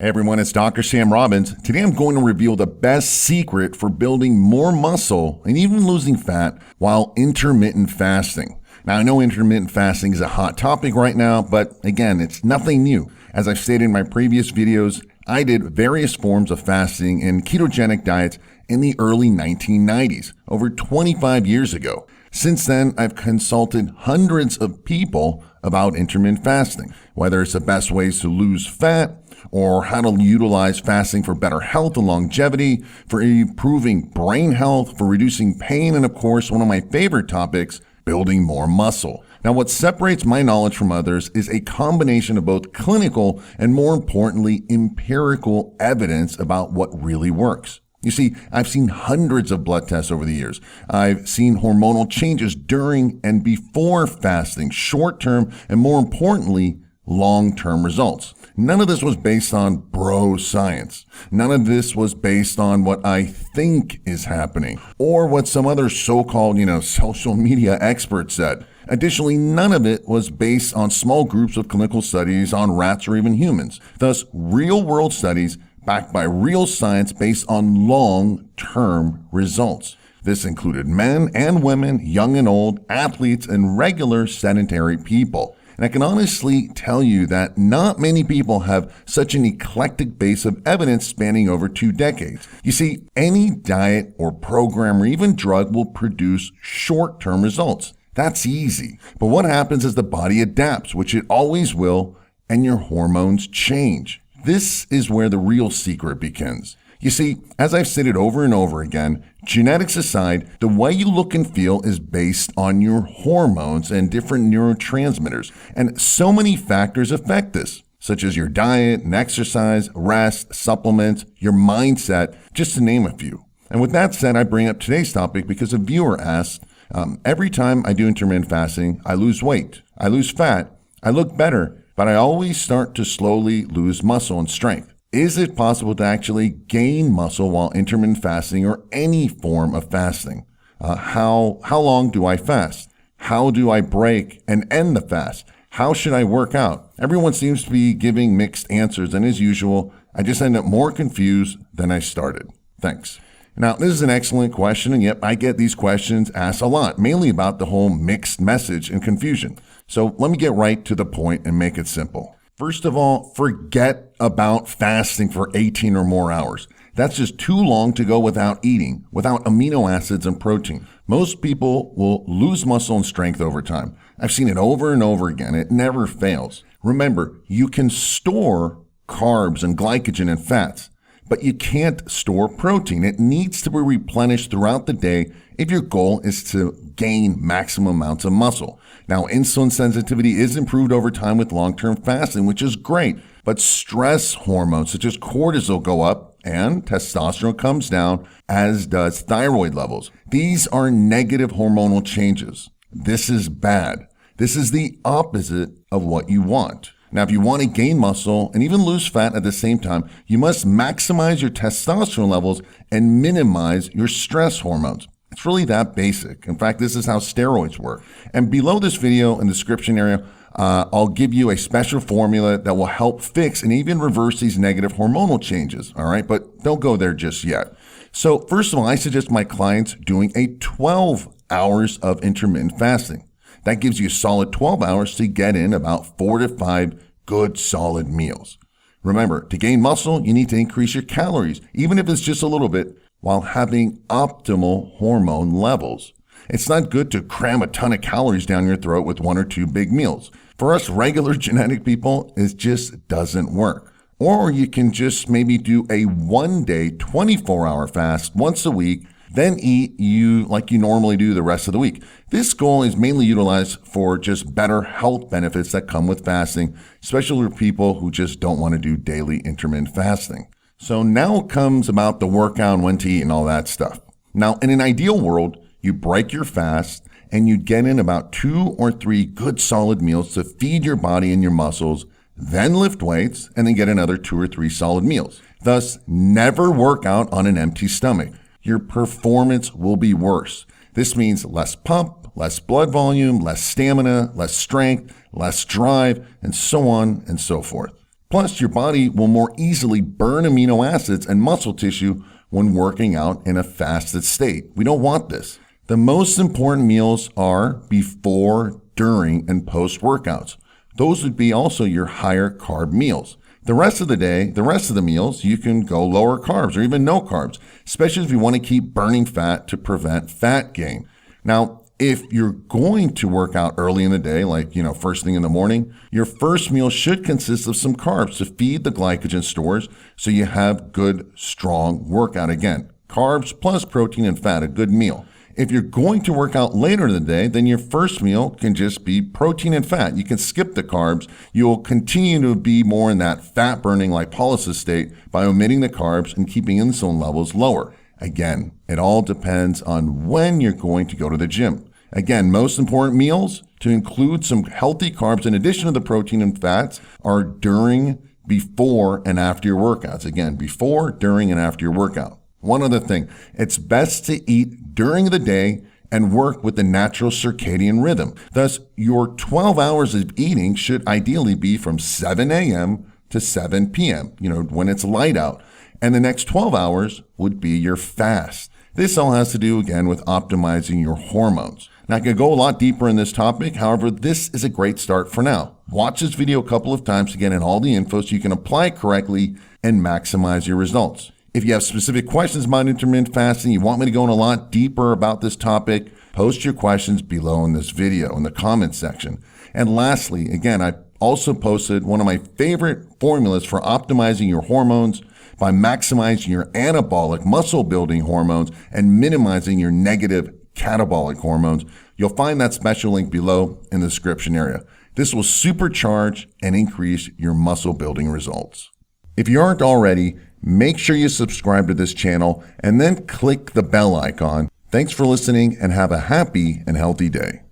Hey everyone, it's Dr. Sam Robbins. Today I'm going to reveal the best secret for building more muscle and even losing fat while intermittent fasting. Now I know intermittent fasting is a hot topic right now, but again, it's nothing new. As I've stated in my previous videos, I did various forms of fasting and ketogenic diets in the early 1990s, over 25 years ago. Since then, I've consulted hundreds of people about intermittent fasting, whether it's the best ways to lose fat, or how to utilize fasting for better health and longevity, for improving brain health, for reducing pain, and of course, one of my favorite topics, building more muscle. Now, what separates my knowledge from others is a combination of both clinical and, more importantly, empirical evidence about what really works. You see, I've seen hundreds of blood tests over the years. I've seen hormonal changes during and before fasting, short-term and, more importantly, long-term results. None of this was based on bro science. None of this was based on what I think is happening or what some other so-called, social media experts said. Additionally, none of it was based on small groups of clinical studies on rats or even humans. Thus, real-world studies backed by real science based on long-term results. This included men and women, young and old, athletes, and regular sedentary people. And I can honestly tell you that not many people have such an eclectic base of evidence spanning over 2 decades. You see, any diet or program or even drug will produce short-term results. That's easy. But what happens is the body adapts, which it always will, and your hormones change. This is where the real secret begins. You see, as I've stated over and over again, genetics aside, the way you look and feel is based on your hormones and different neurotransmitters. And so many factors affect this, such as your diet and exercise, rest, supplements, your mindset, just to name a few. And with that said, I bring up today's topic because a viewer asked, every time I do intermittent fasting, I lose weight, I lose fat, I look better, but I always start to slowly lose muscle and strength. Is it possible to actually gain muscle while intermittent fasting or any form of fasting? How long do I fast? How do I break and end the fast? How should I work out? Everyone seems to be giving mixed answers, and as usual, I just end up more confused than I started. Thanks. Now, this is an excellent question, and yep, I get these questions asked a lot, mainly about the whole mixed message and confusion. So let me get right to the point and make it simple. First of all, forget about fasting for 18 or more hours. That's just too long to go without eating, without amino acids and protein. Most people will lose muscle and strength over time. I've seen it over and over again. It never fails. Remember, you can store carbs and glycogen and fats, but you can't store protein. It needs to be replenished throughout the day if your goal is to gain maximum amounts of muscle. Now, insulin sensitivity is improved over time with long-term fasting, which is great, but stress hormones such as cortisol go up and testosterone comes down, as does thyroid levels. These are negative hormonal changes. This is bad. This is the opposite of what you want. Now, if you want to gain muscle and even lose fat at the same time, you must maximize your testosterone levels and minimize your stress hormones. It's really that basic. In fact, this is how steroids work. And below this video in the description area, I'll give you a special formula that will help fix and even reverse these negative hormonal changes. All right, but don't go there just yet. So first of all, I suggest my clients doing a 12 hours of intermittent fasting. That gives you a solid 12 hours to get in about 4 to 5 good solid meals. Remember, to gain muscle, you need to increase your calories, even if it's just a little bit, while having optimal hormone levels. It's not good to cram a ton of calories down your throat with 1 or 2 big meals. For us regular genetic people, it just doesn't work. Or you can just maybe do a 1-day, 24-hour fast once a week, then eat like you normally do the rest of the week. This goal is mainly utilized for just better health benefits that come with fasting, especially for people who just don't want to do daily intermittent fasting. So now comes about the workout and when to eat and all that stuff. Now, in an ideal world, you break your fast and you get in about 2 or 3 good solid meals to feed your body and your muscles, then lift weights, and then get another 2 or 3 solid meals. Thus, never work out on an empty stomach. Your performance will be worse. This means less pump, less blood volume, less stamina, less strength, less drive, and so on and so forth. Plus, your body will more easily burn amino acids and muscle tissue when working out in a fasted state. We don't want this. The most important meals are before, during, and post workouts. Those would be also your higher carb meals. The rest of the day, the rest of the meals, you can go lower carbs or even no carbs, especially if you want to keep burning fat to prevent fat gain. Now, if you're going to work out early in the day, like, first thing in the morning, your first meal should consist of some carbs to feed the glycogen stores so you have good, strong workout. Again, carbs plus protein and fat, a good meal. If you're going to work out later in the day, then your first meal can just be protein and fat. You can skip the carbs. You'll continue to be more in that fat-burning lipolysis state by omitting the carbs and keeping insulin levels lower. Again, it all depends on when you're going to go to the gym. Again, most important meals to include some healthy carbs in addition to the protein and fats are during, before, and after your workouts. Again, before, during, and after your workout. One other thing, it's best to eat during the day and work with the natural circadian rhythm. Thus, your 12 hours of eating should ideally be from 7 a.m. to 7 p.m., when it's light out. And the next 12 hours would be your fast. This all has to do, again, with optimizing your hormones. Now, I could go a lot deeper in this topic. However, this is a great start for now. Watch this video a couple of times to get in all the info so you can apply it correctly and maximize your results. If you have specific questions about intermittent fasting, you want me to go in a lot deeper about this topic, post your questions below in this video in the comments section. And lastly, again, I also posted one of my favorite formulas for optimizing your hormones by maximizing your anabolic muscle building hormones and minimizing your negative catabolic hormones. You'll find that special link below in the description area. This will supercharge and increase your muscle building results. If you aren't already, make sure you subscribe to this channel and then click the bell icon. Thanks for listening and have a happy and healthy day.